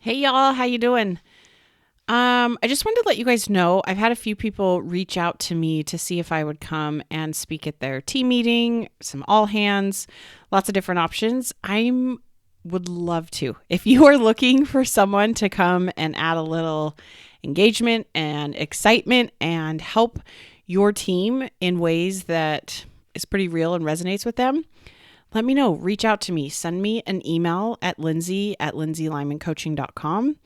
Hey y'all, how you doing? I just wanted to let you guys know I've had a few people reach out to me to see if I would come and speak at their team meeting, some all hands, lots of different options. I would love to. If you are looking for someone to come and add a little engagement and excitement and help your team in ways that is pretty real and resonates with them, let me know. Reach out to me. Send me an email at lindsay@lindsaylymancoaching.com.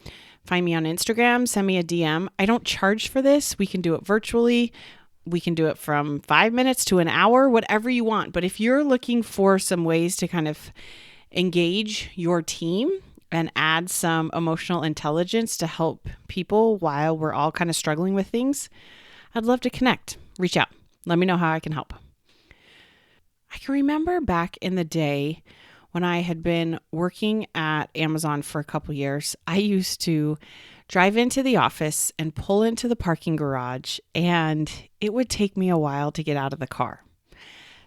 Find me on Instagram. Send me a DM. I don't charge for this. We can do it virtually. We can do it from 5 minutes to an hour, whatever you want. But if you're looking for some ways to kind of engage your team and add some emotional intelligence to help people while we're all kind of struggling with things, I'd love to connect. Reach out. Let me know how I can help. I can remember back in the day when I had been working at Amazon for a couple years, I used to drive into the office and pull into the parking garage, and it would take me a while to get out of the car.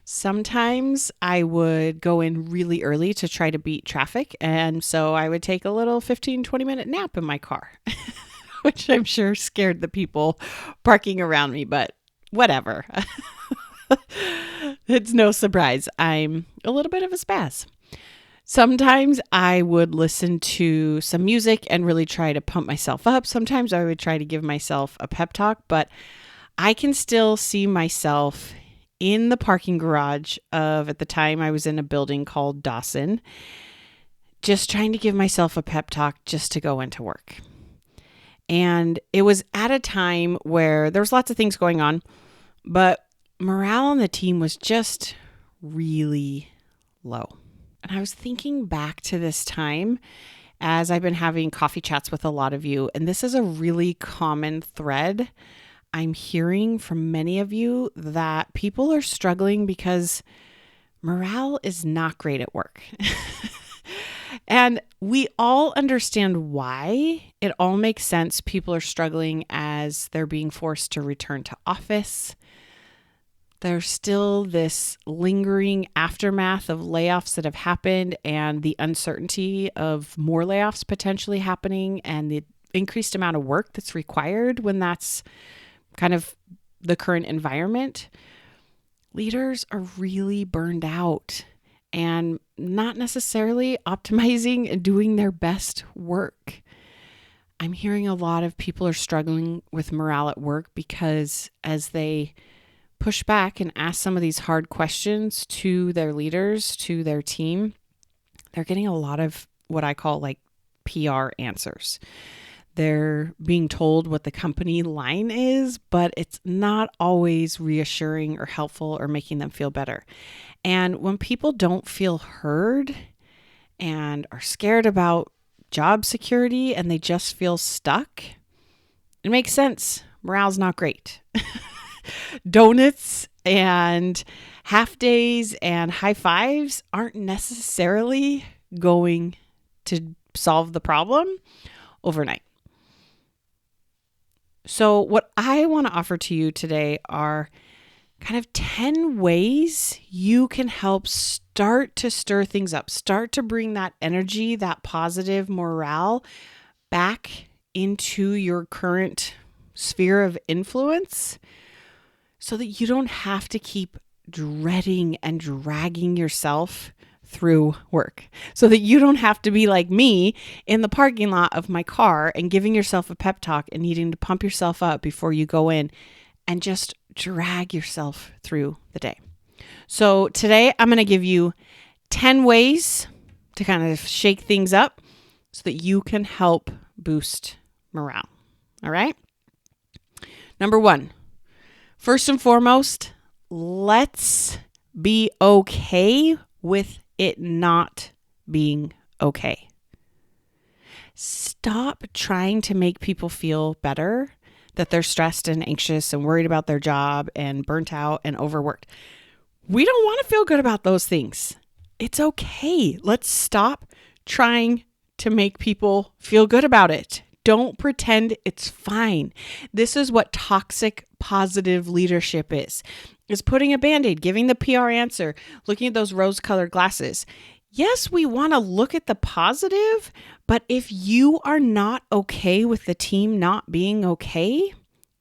Sometimes I would go in really early to try to beat traffic, and so I would take a little 15-20 minute nap in my car, which I'm sure scared the people parking around me, but whatever. It's no surprise. I'm a little bit of a spaz. Sometimes I would listen to some music and really try to pump myself up. Sometimes I would try to give myself a pep talk, but I can still see myself in the parking garage of, at the time I was in a building called Dawson, just trying to give myself a pep talk just to go into work. And it was at a time where there was lots of things going on, but morale on the team was just really low. And I was thinking back to this time as I've been having coffee chats with a lot of you, and this is a really common thread I'm hearing from many of you, that people are struggling because morale is not great at work. And we all understand why. It all makes sense. People are struggling as they're being forced to return to office. There's still this lingering aftermath of layoffs that have happened and the uncertainty of more layoffs potentially happening and the increased amount of work that's required when that's kind of the current environment. Leaders are really burned out and not necessarily optimizing and doing their best work. I'm hearing a lot of people are struggling with morale at work because as they push back and ask some of these hard questions to their leaders, to their team, they're getting a lot of what I call like PR answers. They're being told what the company line is, but it's not always reassuring or helpful or making them feel better. And when people don't feel heard and are scared about job security and they just feel stuck, it makes sense. Morale's not great. Donuts and half days and high fives aren't necessarily going to solve the problem overnight. So what I want to offer to you today are kind of 10 ways you can help start to stir things up, start to bring that energy, that positive morale back into your current sphere of influence, so that you don't have to keep dreading and dragging yourself through work. So that you don't have to be like me in the parking lot of my car and giving yourself a pep talk and needing to pump yourself up before you go in and just drag yourself through the day. So today I'm going to give you 10 ways to kind of shake things up so that you can help boost morale. All right? Number 1. First and foremost, let's be okay with it not being okay. Stop trying to make people feel better, that they're stressed and anxious and worried about their job and burnt out and overworked. We don't want to feel good about those things. It's okay. Let's stop trying to make people feel good about it. Don't pretend it's fine. This is what toxic positive leadership is putting a Band-Aid, giving the PR answer, looking at those rose-colored glasses. Yes, we want to look at the positive, but if you are not okay with the team not being okay,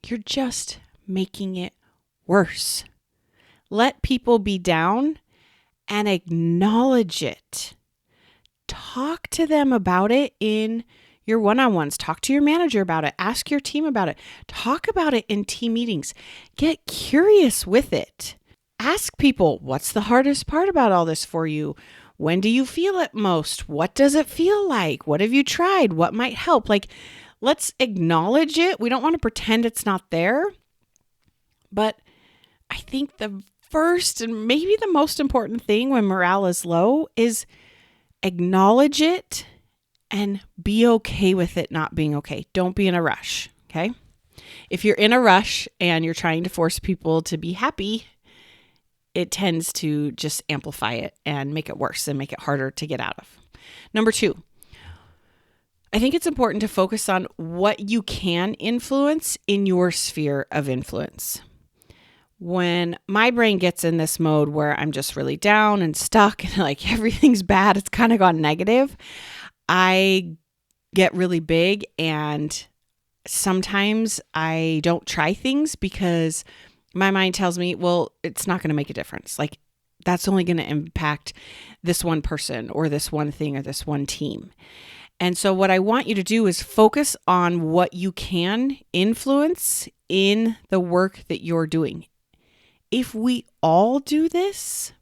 you're just making it worse. Let people be down and acknowledge it. Talk to them about it in your one-on-ones. Talk to your manager about it. Ask your team about it. Talk about it in team meetings. Get curious with it. Ask people, what's the hardest part about all this for you? When do you feel it most? What does it feel like? What have you tried? What might help? Let's acknowledge it. We don't want to pretend it's not there. But I think the first and maybe the most important thing when morale is low is acknowledge it and be okay with it not being okay. Don't be in a rush, okay? If you're in a rush and you're trying to force people to be happy, it tends to just amplify it and make it worse and make it harder to get out of. Number 2, I think it's important to focus on what you can influence in your sphere of influence. When my brain gets in this mode where I'm just really down and stuck and like everything's bad, it's kind of gone negative, I get really big, and sometimes I don't try things because my mind tells me, well, it's not going to make a difference. Like, that's only going to impact this one person or this one thing or this one team. And so what I want you to do is focus on what you can influence in the work that you're doing. If we all do this,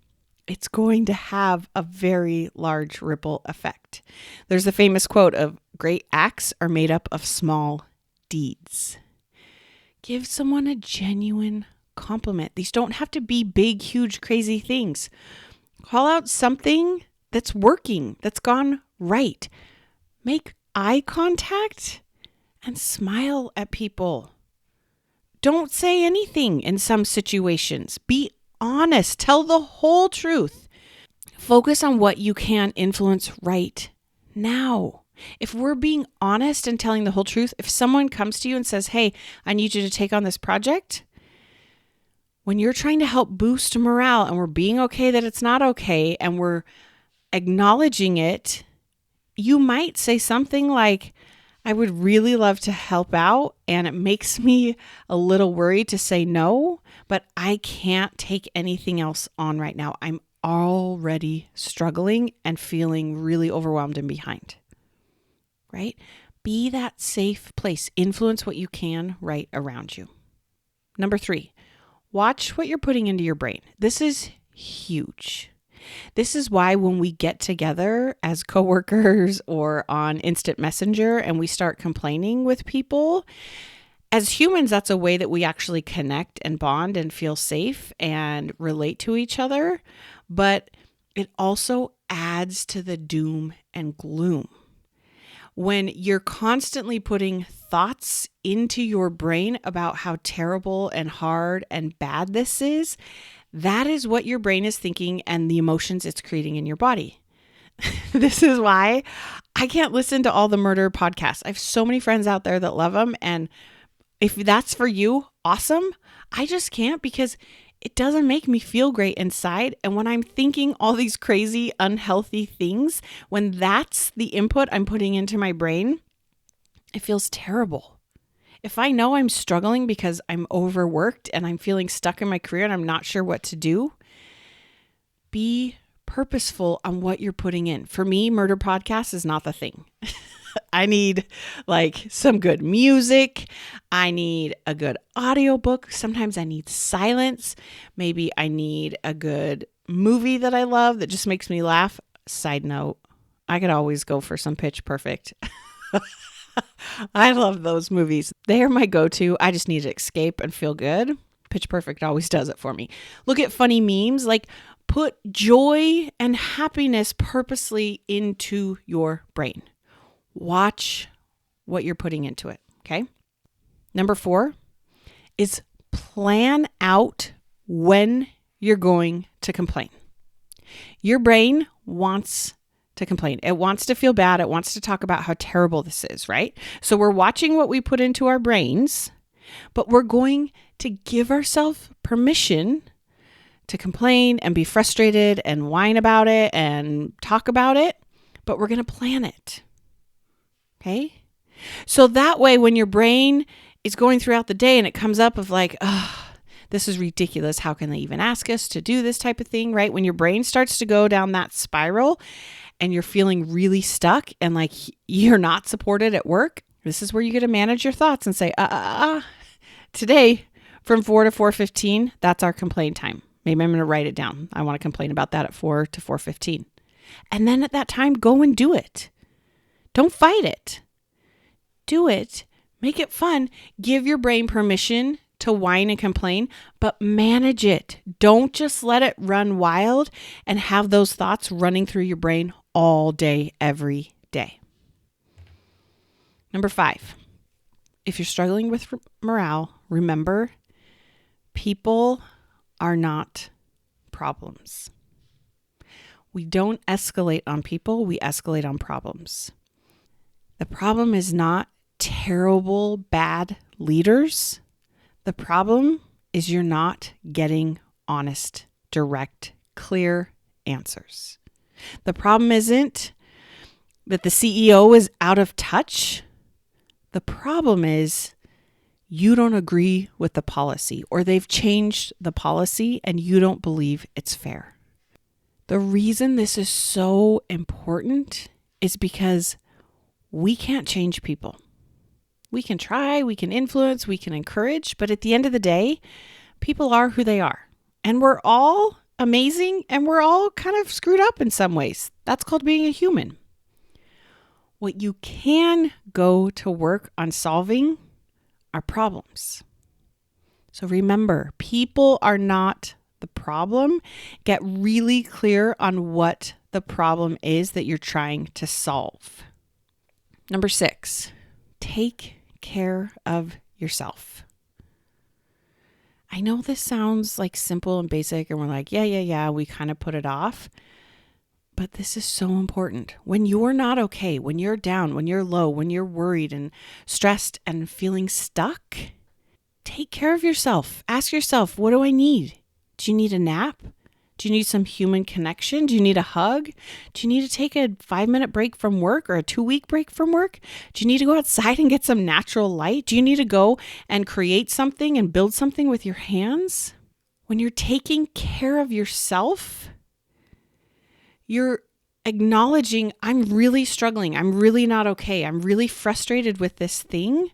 it's going to have a very large ripple effect. There's a famous quote of great acts are made up of small deeds. Give someone a genuine compliment. These don't have to be big, huge, crazy things. Call out something that's working, that's gone right. Make eye contact and smile at people. Don't say anything in some situations. Be honest. Tell the whole truth. Focus on what you can influence right now. If we're being honest and telling the whole truth, if someone comes to you and says, hey, I need you to take on this project, when you're trying to help boost morale and we're being okay that it's not okay and we're acknowledging it, you might say something like, I would really love to help out, and it makes me a little worried to say no, but I can't take anything else on right now. I'm already struggling and feeling really overwhelmed and behind, right? Be that safe place. Influence what you can right around you. Number 3, watch what you're putting into your brain. This is huge. This is why when we get together as coworkers or on instant messenger and we start complaining with people, as humans, that's a way that we actually connect and bond and feel safe and relate to each other. But it also adds to the doom and gloom. When you're constantly putting thoughts into your brain about how terrible and hard and bad this is, that is what your brain is thinking and the emotions it's creating in your body. This is why I can't listen to all the murder podcasts. I have so many friends out there that love them. And if that's for you, awesome. I just can't because it doesn't make me feel great inside. And when I'm thinking all these crazy, unhealthy things, when that's the input I'm putting into my brain, it feels terrible. If I know I'm struggling because I'm overworked and I'm feeling stuck in my career and I'm not sure what to do, be purposeful on what you're putting in. For me, murder podcast is not the thing. I need some good music. I need a good audiobook. Sometimes I need silence. Maybe I need a good movie that I love that just makes me laugh. Side note, I could always go for some Pitch Perfect. I love those movies. They are my go-to. I just need to escape and feel good. Pitch Perfect always does it for me. Look at funny memes. Put joy and happiness purposely into your brain. Watch what you're putting into it, okay? Number 4 is plan out when you're going to complain. Your brain wants to complain. It wants to feel bad. It wants to talk about how terrible this is, right? So we're watching what we put into our brains, but we're going to give ourselves permission to complain and be frustrated and whine about it and talk about it, but we're going to plan it. Okay? So that way, when your brain is going throughout the day and it comes up of like, oh, this is ridiculous. How can they even ask us to do this type of thing, right? When your brain starts to go down that spiral and you're feeling really stuck and like you're not supported at work, this is where you get to manage your thoughts and say, today from 4 to 4:15, that's our complaint time. Maybe I'm going to write it down. I want to complain about that at 4 to 4:15. And then at that time, go and do it. Don't fight it. Do it. Make it fun. Give your brain permission to whine and complain, but manage it. Don't just let it run wild and have those thoughts running through your brain all day, every day. Number 5, if you're struggling with morale, remember, people are not problems. We don't escalate on people, we escalate on problems. The problem is not terrible, bad leaders. The problem is you're not getting honest, direct, clear answers. The problem isn't that the CEO is out of touch. The problem is you don't agree with the policy, or they've changed the policy and you don't believe it's fair. The reason this is so important is because we can't change people. We can try, we can influence, we can encourage, but at the end of the day, people are who they are. And we're all amazing and we're all kind of screwed up in some ways. That's called being a human. What you can go to work on solving are problems. So remember, people are not the problem. Get really clear on what the problem is that you're trying to solve. Number 6, take care of yourself. I know this sounds like simple and basic and we're like, yeah, we kind of put it off. But this is so important. When you're not okay, when you're down, when you're low, when you're worried and stressed and feeling stuck, take care of yourself. Ask yourself, what do I need? Do you need a nap? Do you need some human connection? Do you need a hug? Do you need to take a 5-minute break from work or a 2-week break from work? Do you need to go outside and get some natural light? Do you need to go and create something and build something with your hands? When you're taking care of yourself, you're acknowledging, I'm really struggling. I'm really not okay. I'm really frustrated with this thing.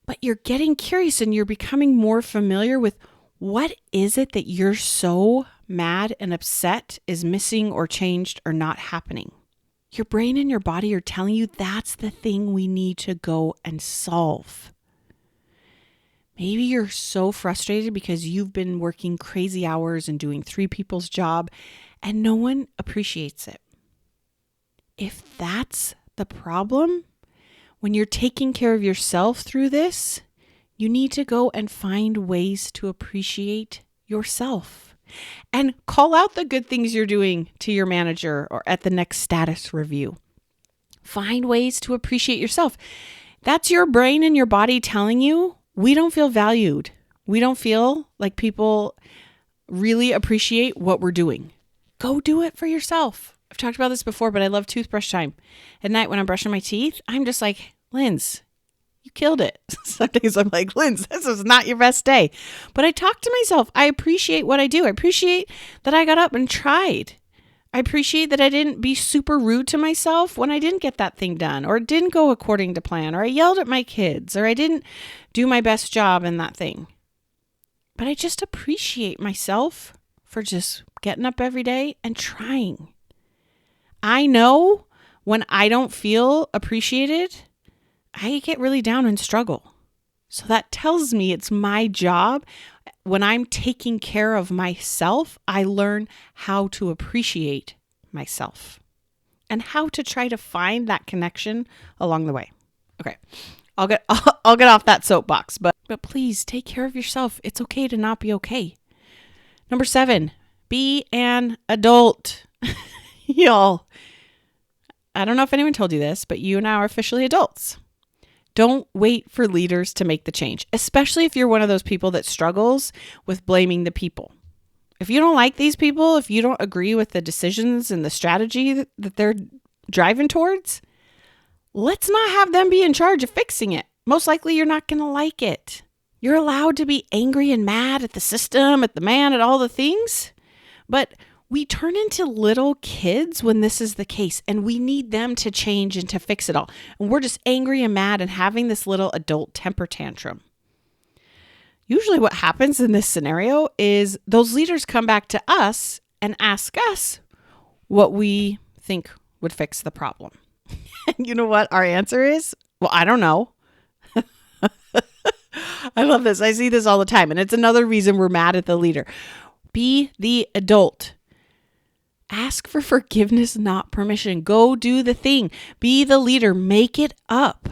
But you're getting curious and you're becoming more familiar with what is it that you're so mad and upset is missing or changed or not happening. Your brain and your body are telling you that's the thing we need to go and solve. Maybe you're so frustrated because you've been working crazy hours and doing 3 people's job and no one appreciates it. If that's the problem, when you're taking care of yourself through this, you need to go and find ways to appreciate yourself and call out the good things you're doing to your manager or at the next status review. Find ways to appreciate yourself. That's your brain and your body telling you, we don't feel valued. We don't feel like people really appreciate what we're doing. Go do it for yourself. I've talked about this before, but I love toothbrush time. At night when I'm brushing my teeth, I'm just like, Linz, you killed it. Some days I'm like, Linz, this is not your best day. But I talk to myself. I appreciate what I do. I appreciate that I got up and tried. I appreciate that I didn't be super rude to myself when I didn't get that thing done or it didn't go according to plan or I yelled at my kids or I didn't do my best job in that thing. But I just appreciate myself for just getting up every day and trying. I know when I don't feel appreciated, I get really down and struggle. So that tells me it's my job. When I'm taking care of myself, I learn how to appreciate myself and how to try to find that connection along the way. Okay, I'll get off that soapbox, but please take care of yourself. It's okay to not be okay. Number 7, be an adult. Y'all, I don't know if anyone told you this, but you now are officially adults. Don't wait for leaders to make the change, especially if you're one of those people that struggles with blaming the people. If you don't like these people, if you don't agree with the decisions and the strategy that they're driving towards, let's not have them be in charge of fixing it. Most likely you're not going to like it. You're allowed to be angry and mad at the system, at the man, at all the things. But we turn into little kids when this is the case, and we need them to change and to fix it all. And we're just angry and mad and having this little adult temper tantrum. Usually what happens in this scenario is those leaders come back to us and ask us what we think would fix the problem. And you know what our answer is? Well, I don't know. I love this. I see this all the time. And it's another reason we're mad at the leader. Be the adult. Ask for forgiveness, not permission. Go do the thing. Be the leader. Make it up.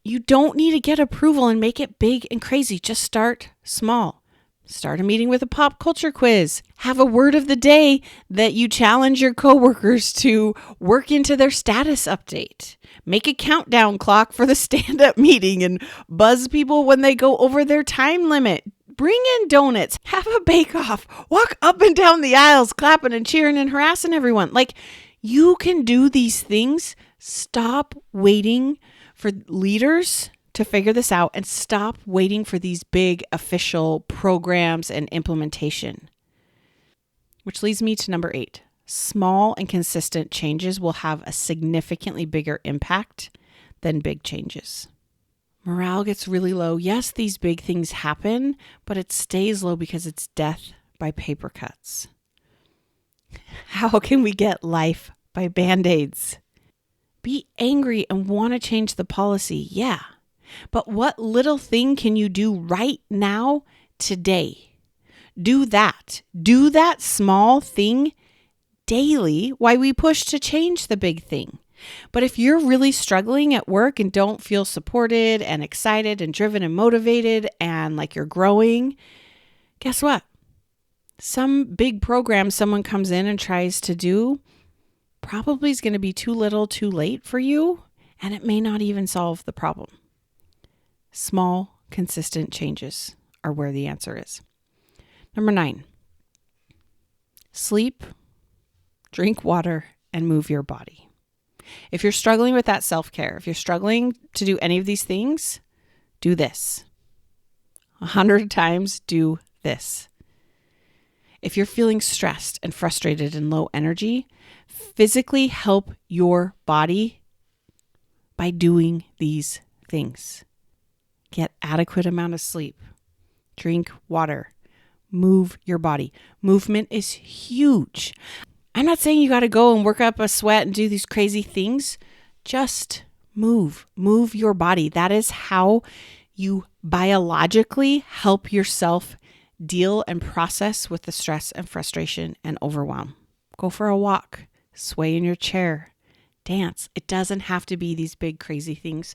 You don't need to get approval and make it big and crazy. Just start small. Start a meeting with a pop culture quiz. Have a word of the day that you challenge your coworkers to work into their status update. Make a countdown clock for the stand-up meeting and buzz people when they go over their time limit. Bring in donuts. Have a bake-off. Walk up and down the aisles, clapping and cheering and harassing everyone. Like, you can do these things. Stop waiting for leaders to figure this out and stop waiting for these big official programs and implementation. Which leads me to number 8. Small and consistent changes will have a significantly bigger impact than big changes. Morale gets really low. Yes, these big things happen, but it stays low because it's death by paper cuts. How can we get life by Band-Aids? Be angry and want to change the policy. Yeah. But what little thing can you do right now, today? Do that. Do that small thing daily while we push to change the big thing. But if you're really struggling at work and don't feel supported and excited and driven and motivated and like you're growing, guess what? Some big program someone comes in and tries to do probably is going to be too little, too late for you, and it may not even solve the problem. Small, consistent changes are where the answer is. Number 9, sleep, drink water, and move your body. If you're struggling with that self-care, if you're struggling to do any of these things, do this. 100 times do this. If you're feeling stressed and frustrated and low energy, physically help your body by doing these things. Get adequate amount of sleep. Drink water. Move your body. Movement is huge. I'm not saying you got to go and work up a sweat and do these crazy things. Just move. Move your body. That is how you biologically help yourself deal and process with the stress and frustration and overwhelm. Go for a walk. Sway in your chair. Dance. It doesn't have to be these big crazy things.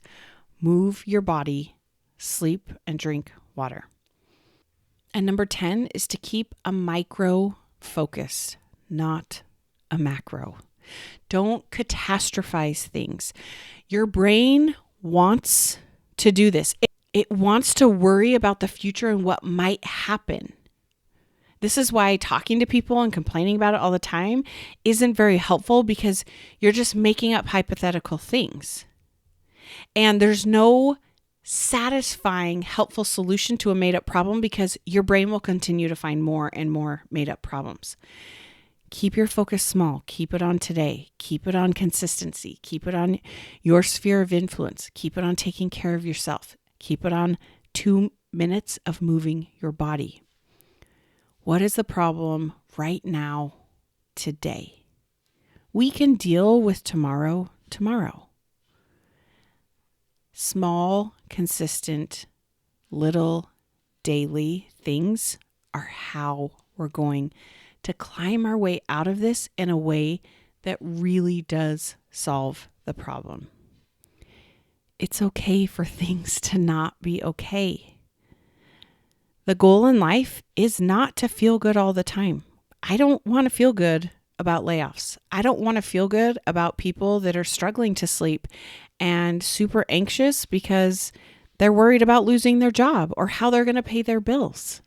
Move your body. Sleep and drink water. And number 10 is to keep a micro focus, not a macro. Don't catastrophize things. Your brain wants to do this. It wants to worry about the future and what might happen. This is why talking to people and complaining about it all the time isn't very helpful, because you're just making up hypothetical things. And there's no satisfying, helpful solution to a made-up problem, because your brain will continue to find more and more made-up problems. Keep your focus small. Keep it on today. Keep it on consistency. Keep it on your sphere of influence. Keep it on taking care of yourself. Keep it on 2 minutes of moving your body. What is the problem right now, today? We can deal with tomorrow. Small, consistent, little daily things are how we're going to climb our way out of this in a way that really does solve the problem. It's okay for things to not be okay. The goal in life is not to feel good all the time. I don't want to feel good about layoffs. I don't want to feel good about people that are struggling to sleep and super anxious because they're worried about losing their job or how they're going to pay their bills.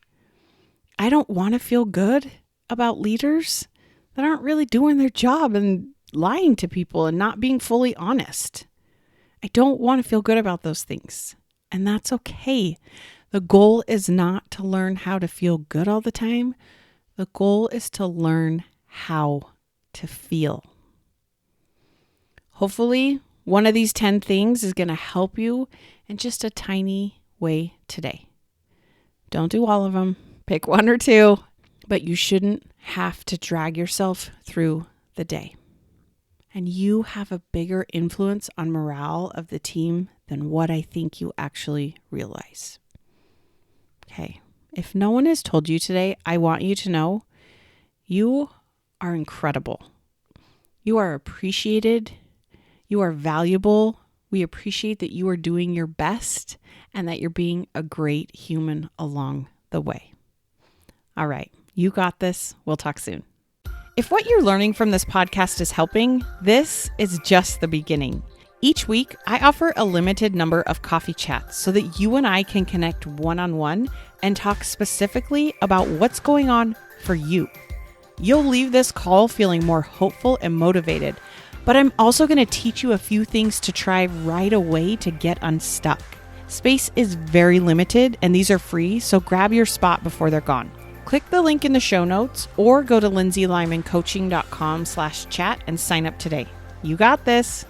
I don't want to feel good about leaders that aren't really doing their job and lying to people and not being fully honest. I don't want to feel good about those things. And that's okay. The goal is not to learn how to feel good all the time. The goal is to learn how to feel. Hopefully, one of these 10 things is going to help you in just a tiny way today. Don't do all of them. Pick one or two, but you shouldn't have to drag yourself through the day. And you have a bigger influence on morale of the team than what I think you actually realize. Okay, if no one has told you today, I want you to know you are incredible. You are appreciated. You are valuable. We appreciate that you are doing your best and that you're being a great human along the way. All right, you got this. We'll talk soon. If what you're learning from this podcast is helping, this is just the beginning. Each week, I offer a limited number of coffee chats so that you and I can connect one-on-one and talk specifically about what's going on for you. You'll leave this call feeling more hopeful and motivated, but I'm also going to teach you a few things to try right away to get unstuck. Space is very limited and these are free, so grab your spot before they're gone. Click the link in the show notes or go to lindsaylymancoaching.com/chat and sign up today. You got this.